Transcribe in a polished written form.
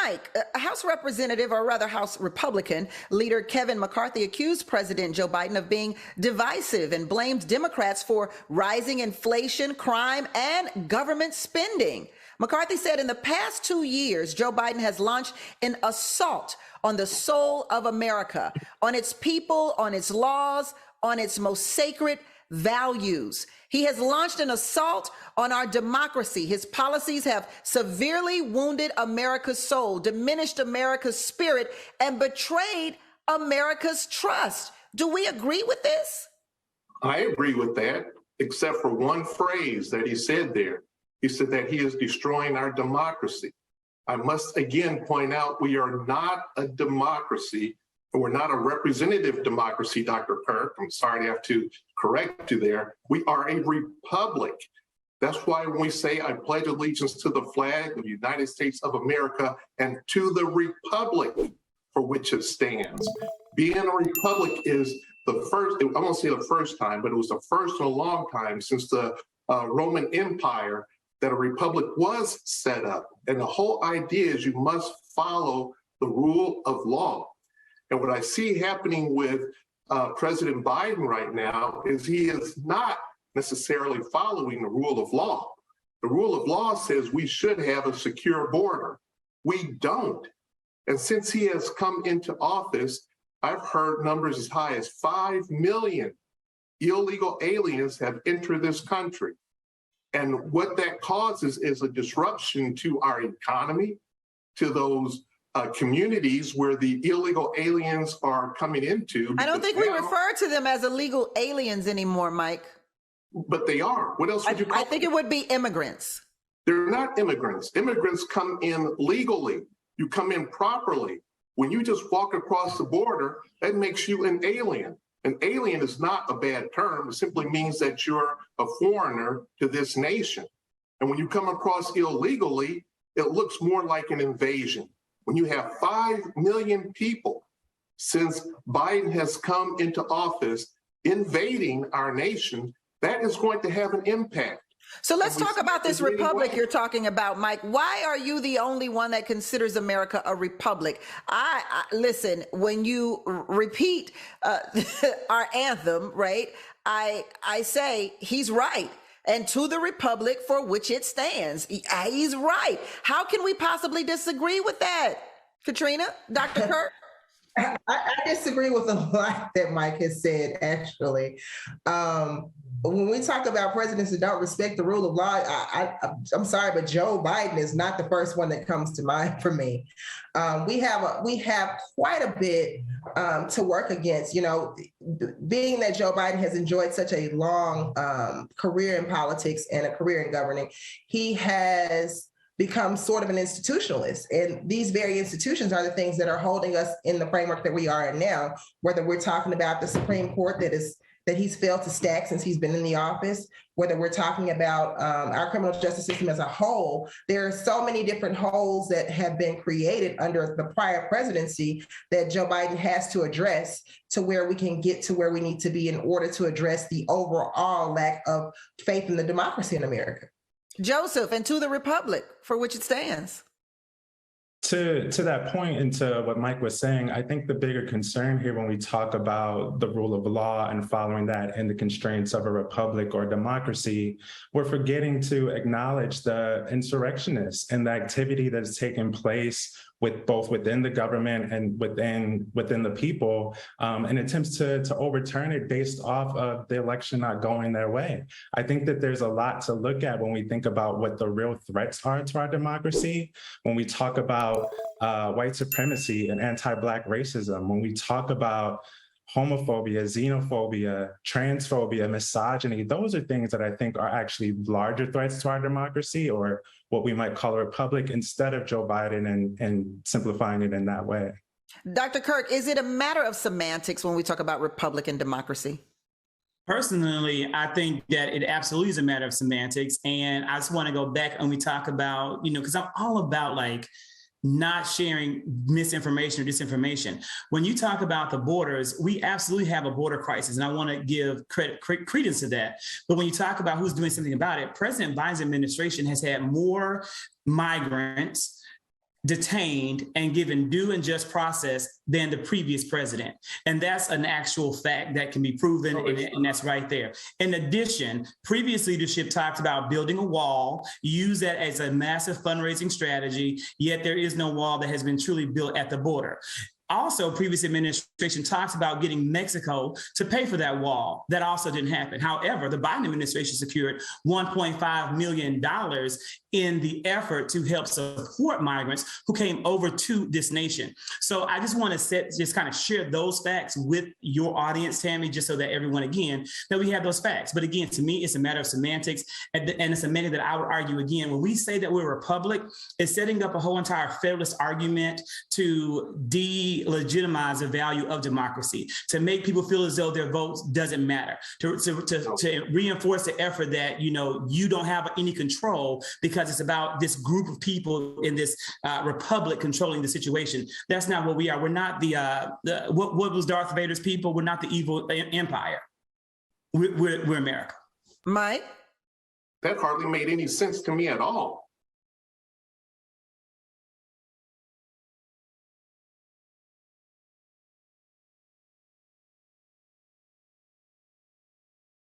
Mike, House Representative, or rather House Republican leader Kevin McCarthy accused President Joe Biden of being divisive and blamed Democrats for rising inflation, crime, and government spending. McCarthy said in the past 2 years, Joe Biden has launched an assault on the soul of America, on its people, on its laws, on its most sacred values. He has launched an assault on our democracy. His policies have severely wounded America's soul, diminished America's spirit, and betrayed America's trust. Do we agree with this? I agree with that, except for one phrase that he said there. He said that he is destroying our democracy. I must again point out we are not a democracy. We're not a representative democracy, Dr. Kirk. I'm sorry to have to correct you there. We are a republic. That's why when we say I pledge allegiance to the flag of the United States of America and to the republic for which it stands. Being a republic is the first, I won't say the first time, but it was the first in a long time since the Roman Empire that a republic was set up. And the whole idea is you must follow the rule of law. And what I see happening with President Biden right now is he is not necessarily following the rule of law. The rule of law says we should have a secure border. We don't. And since he has come into office, I've heard numbers as high as 5 million illegal aliens have entered this country. And what that causes is a disruption to our economy, to those communities where the illegal aliens are coming into. I don't think we refer to them as illegal aliens anymore, Mike. But they are. What else would you call them? I think it would be immigrants. They're not immigrants. Immigrants come in legally. You come in properly. When you just walk across the border, that makes you an alien. An alien is not a bad term. It simply means that you're a foreigner to this nation. And when you come across illegally, it looks more like an invasion. When you have 5 million people since Biden has come into office invading our nation, that is going to have an impact. So let's talk about this republic you're talking about, Mike. Why are you the only one that considers America a republic? I listen, when you repeat our anthem, right, I say he's right. And to the republic for which it stands. He's right. How can we possibly disagree with that? Katrina, Dr. Kirk? I disagree with a lot that Mike has said, actually. When we talk about presidents that don't respect the rule of law, I'm sorry, but Joe Biden is not the first one that comes to mind for me. We have quite a bit to work against. You know, being that Joe Biden has enjoyed such a long career in politics and a career in governing, he has become sort of an institutionalist. And these very institutions are the things that are holding us in the framework that we are in now, whether we're talking about the Supreme Court that he's failed to stack since he's been in the office, whether we're talking about our criminal justice system as a whole. There are so many different holes that have been created under the prior presidency that Joe Biden has to address to where we can get to where we need to be in order to address the overall lack of faith in the democracy in America. Joseph, and to the republic for which it stands. To that point and to what Mike was saying, I think the bigger concern here when we talk about the rule of law and following that and the constraints of a republic or democracy, we're forgetting to acknowledge the insurrectionists and the activity that has taken place with both within the government and within the people, and attempts to overturn it based off of the election not going their way. I think that there's a lot to look at when we think about what the real threats are to our democracy. When we talk about white supremacy and anti-Black racism, when we talk about homophobia, xenophobia, transphobia, misogyny, those are things that I think are actually larger threats to our democracy, or what we might call a republic, instead of Joe Biden and simplifying it in that way. Dr. Kirk, is it a matter of semantics when we talk about republic and democracy? Personally, I think that it absolutely is a matter of semantics. And I just want to go back and we talk about, because I'm all about not sharing misinformation or disinformation. When you talk about the borders, we absolutely have a border crisis, and I want to give credence to that. But when you talk about who's doing something about it, President Biden's administration has had more migrants detained and given due and just process than the previous president. And that's an actual fact that can be proven, and that's right there. In addition, previous leadership talked about building a wall, use that as a massive fundraising strategy, yet there is no wall that has been truly built at the border. Also, previous administration talks about getting Mexico to pay for that wall. That also didn't happen. However, the Biden administration secured $1.5 million in the effort to help support migrants who came over to this nation. So I just want to just kind of share those facts with your audience, Tammi, just so that everyone, again, that we have those facts. But again, to me, it's a matter of semantics. And it's a matter that I would argue, again, when we say that we're a republic, it's setting up a whole entire federalist argument to delegitimize the value of democracy, to make people feel as though their votes doesn't matter, to reinforce the effort that, you know, you don't have any control because it's about this group of people in this republic controlling the situation. That's not what we are. We're not what was Darth Vader's people? We're not the evil empire. We're America. Mike? That hardly made any sense to me at all.